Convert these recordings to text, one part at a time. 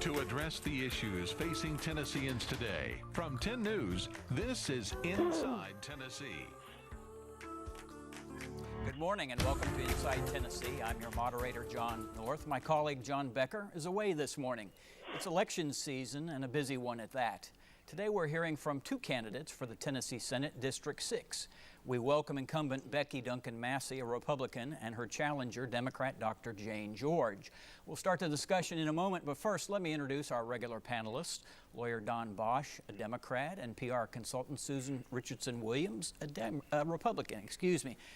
To address the issues facing Tennesseans today, from 10 News, this is Inside Tennessee. Good morning and welcome to Inside Tennessee. I'm your moderator, John North. My colleague, John Becker, is away this morning. It's election season and a busy one at that. Today we're hearing from two candidates for the Tennessee Senate District 6. We welcome incumbent Becky Duncan Massey, a Republican, and her challenger, Democrat Dr. Jane George. We'll start the discussion in a moment, but first let me introduce our regular panelists. Lawyer Don BOSCH, a Democrat, and PR consultant Susan Richardson-Williams, a Republican,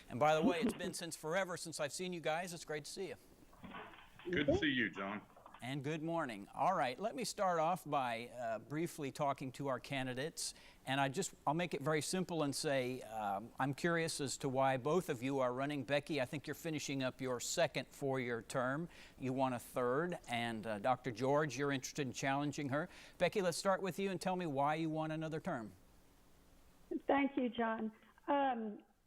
And by the way, it's been forever since I've seen you guys. It's great to see you. Good to see you, John. And good morning. All right, let me start off by briefly talking to our candidates. And I'll make it very simple and say I'm curious as to why both of you are running. Becky, I think you're finishing up your second four-year term. You want a third. And Dr. George, you're interested in challenging her. Becky, let's start with you and tell me why you want another term. Thank you, John.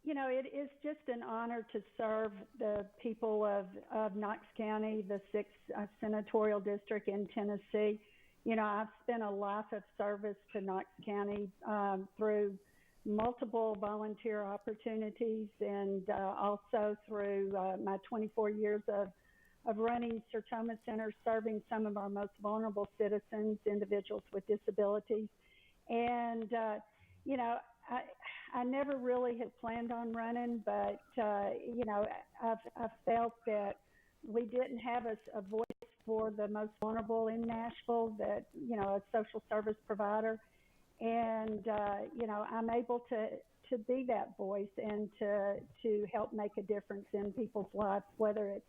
You know, it is just an honor to serve the people of Knox County, the 6th senatorial district in Tennessee. You know, I've spent a life of service to Knox County through multiple volunteer opportunities and also through my 24 years of running Sertoma Center, serving some of our most vulnerable citizens, individuals with disabilities. And, you know, I never really had planned on running, but, you know, I've felt that we didn't have a voice for the most vulnerable in Nashville, that, you know, a social service provider. And, you know, I'm able to be that voice and to help make a difference in people's lives, whether it's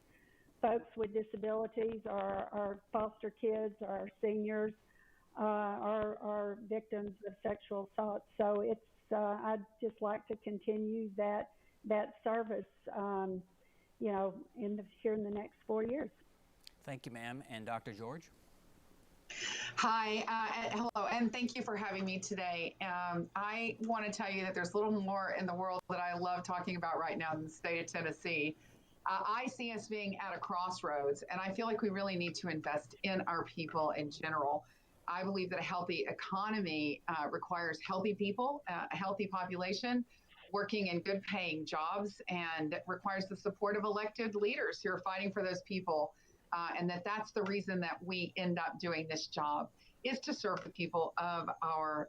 folks with disabilities or foster kids or seniors or victims of sexual assault. So it's, I'd just like to continue that service, you know, here in the next 4 years. Thank you, ma'am. And Dr. George? Hi, hello, and thank you for having me today. I want to tell you that there's little more in the world that I love talking about right now in the state of Tennessee. I see us being at a crossroads, and I feel like we really need to invest in our people in general. I believe that a healthy economy requires healthy people, a healthy population, working in good paying jobs, and requires the support of elected leaders who are fighting for those people. And that's the reason that we end up doing this job, is to serve the people of our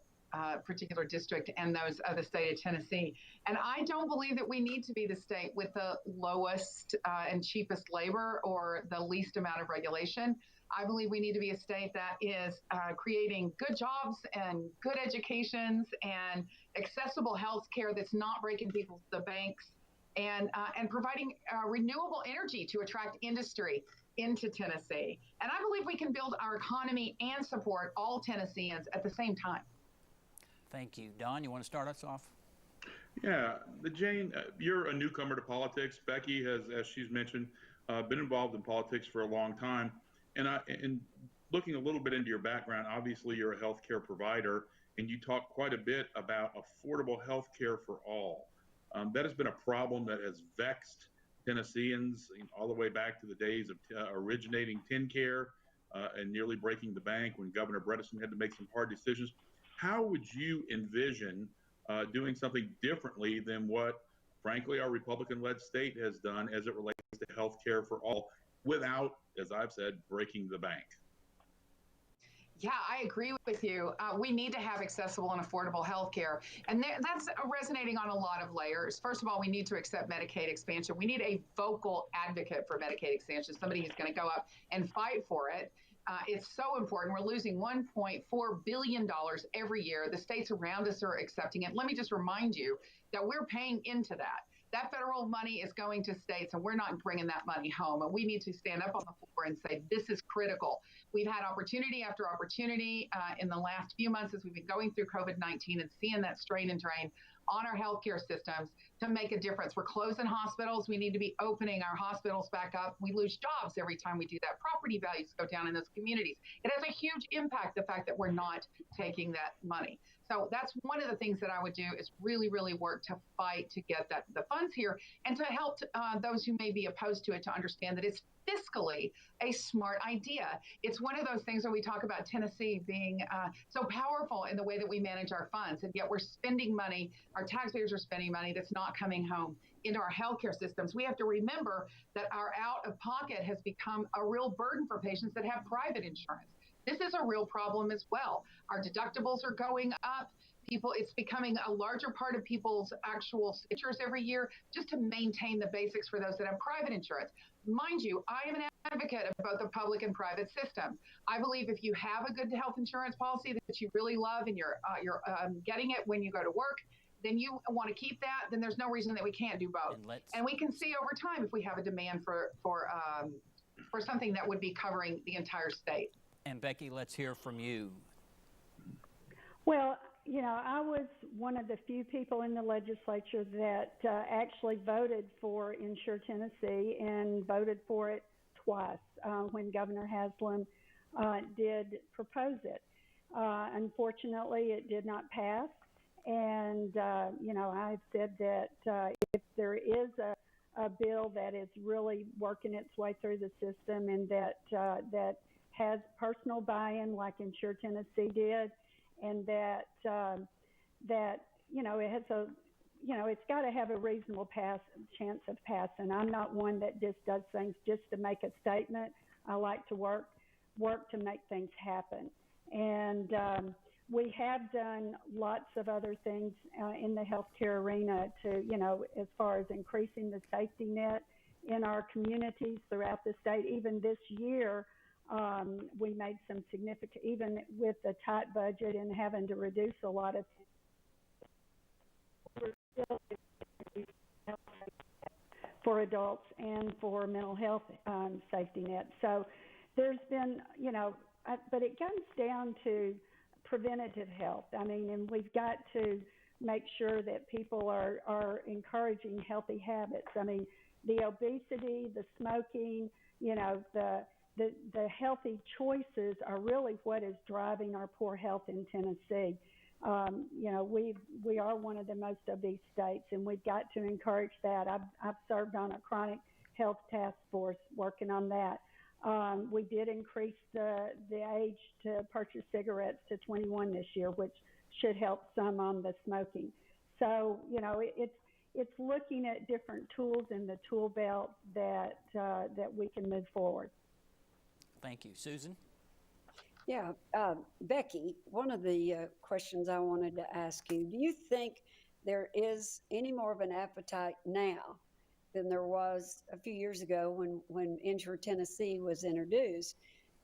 particular district and those of the state of Tennessee. And I don't believe that we need to be the state with the lowest and cheapest labor or the least amount of regulation. I believe we need to be a state that is creating good jobs and good educations and accessible health care that's not breaking people to the banks, and providing renewable energy to attract industry into Tennessee. And I believe we can build our economy and support all Tennesseans at the same time. Thank you. Don, you want to start us off? Yeah, Jane, you're a newcomer to politics. Becky has, as she's mentioned, been involved in politics for a long time. And looking a little bit into your background, obviously you're a healthcare provider, and you talk quite a bit about affordable healthcare for all. That has been a problem that has vexed Tennesseans all the way back to the days of originating TennCare and nearly breaking the bank when Governor Bredesen had to make some hard decisions. How would you envision doing something differently than what, frankly, our Republican-led state has done as it relates to health care for all without, as I've said, breaking the bank? Yeah, I agree with you. We need to have accessible and affordable health care. And that's resonating on a lot of layers. First of all, we need to accept Medicaid expansion. We need a vocal advocate for Medicaid expansion, somebody who's going to go up and fight for it. It's so important. We're losing $1.4 billion every year. The states around us are accepting it. Let me just remind you that we're paying into that. That federal money is going to states, and we're not bringing that money home. And we need to stand up on the floor and say, this is critical. We've had opportunity after opportunity in the last few months as we've been going through COVID-19 and seeing that strain and drain on our healthcare systems to make a difference. We're closing hospitals. We need to be opening our hospitals back up. We lose jobs every time we do that. Property values go down in those communities. It has a huge impact, the fact that we're not taking that money. So that's one of the things that I would do, is really, really work to fight to get the funds here, and to help those who may be opposed to it to understand that it's fiscally a smart idea. It's one of those things where we talk about Tennessee being so powerful in the way that we manage our funds, and yet we're spending money, our taxpayers are spending money that's not coming home into our healthcare systems. We have to remember that our out-of-pocket has become a real burden for patients that have private insurance. This is a real problem as well. Our deductibles are going up. It's becoming a larger part of people's actual signatures every year, just to maintain the basics for those that have private insurance. Mind you, I am an advocate of both the public and private systems. I believe if you have a good health insurance policy that you really love, and you're getting it when you go to work, then you want to keep that, then there's no reason that we can't do both. And we can see over time if we have a demand for something that would be covering the entire state. And Becky, let's hear from you. Well, you know, I was one of the few people in the legislature that actually voted for Insure Tennessee, and voted for it twice when Governor Haslam did propose it. Unfortunately, it did not pass. And, you know, I've said that if there is a bill that is really working its way through the system, and that has personal buy-in like Insure Tennessee did, and that you know, it has it's got to have a reasonable chance of passing. I'm not one that just does things just to make a statement. I like to work to make things happen. And we have done lots of other things in the healthcare arena to, you know, as far as increasing the safety net in our communities throughout the state. Even this year, we made some significant, even with the tight budget and having to reduce a lot of, for adults and for mental health safety net. So there's been, you know, but it comes down to preventative health. I mean, and we've got to make sure that people are encouraging healthy habits. I mean, the obesity, the smoking, you know, the healthy choices are really what is driving our poor health in Tennessee. You know, we are one of the most obese states, and we've got to encourage that. I've served on a chronic health task force working on that. We did increase the age to purchase cigarettes to 21 this year, which should help some on the smoking. So, you know, it's looking at different tools in the tool belt that we can move forward. Thank you. Susan? Yeah, Becky, one of the questions I wanted to ask you, do you think there is any more of an appetite now than there was a few years ago when Insure Tennessee was introduced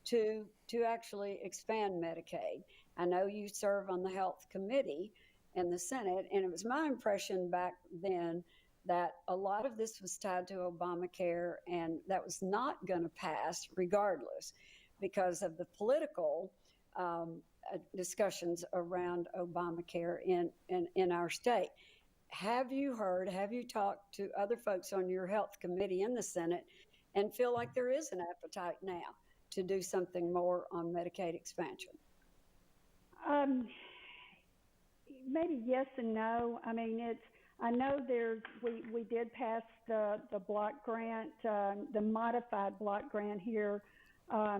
to actually expand Medicaid? I know you serve on the Health Committee in the Senate, and it was my impression back then that a lot of this was tied to Obamacare, and that was not going to pass regardless because of the political discussions around Obamacare in our state. Have you talked to other folks on your health committee in the Senate and feel like there is an appetite now to do something more on Medicaid expansion? Maybe yes and no. I mean, I know we did pass the block grant, the modified block grant here a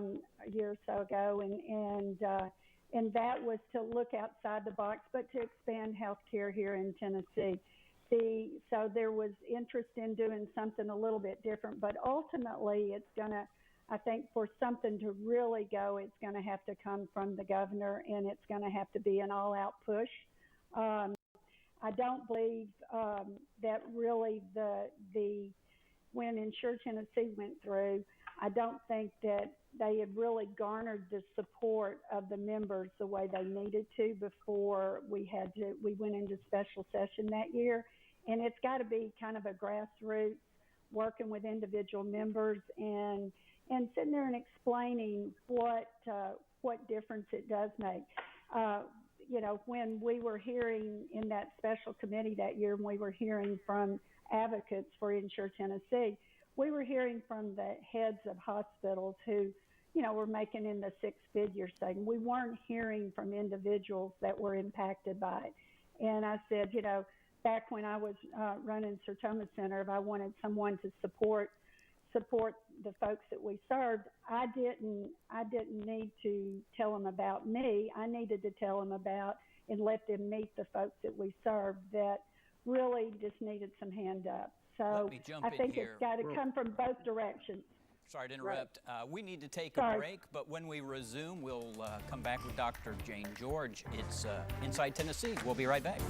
year or so ago, and that was to look outside the box, but to expand health care here in Tennessee. So there was interest in doing something a little bit different, but ultimately it's going to, I think for something to really go, it's going to have to come from the governor, and it's going to have to be an all-out push. I don't believe that really when Insure Tennessee went through, I don't think that they had really garnered the support of the members the way they needed to before we went into special session that year. And it's got to be kind of a grassroots, working with individual members and sitting there and explaining what difference it does make. you know, when we were hearing in that special committee that year, and we were hearing from advocates for Insure Tennessee, we were hearing from the heads of hospitals who, you know, were making in the six figures saying we weren't hearing from individuals that were impacted by it. And I said, you know, back when I was running Sertoma Center, if I wanted someone to support the folks that we served, I didn't need to tell them about me. I needed to tell them about and let them meet the folks that we served that really just needed some hand up. So Let me jump I in think here. it's got to come from both directions. Sorry to interrupt. We need to take Sorry. a break, but when we resume, we'll come back with Dr. Jane George. It's Inside Tennessee. We'll be right back.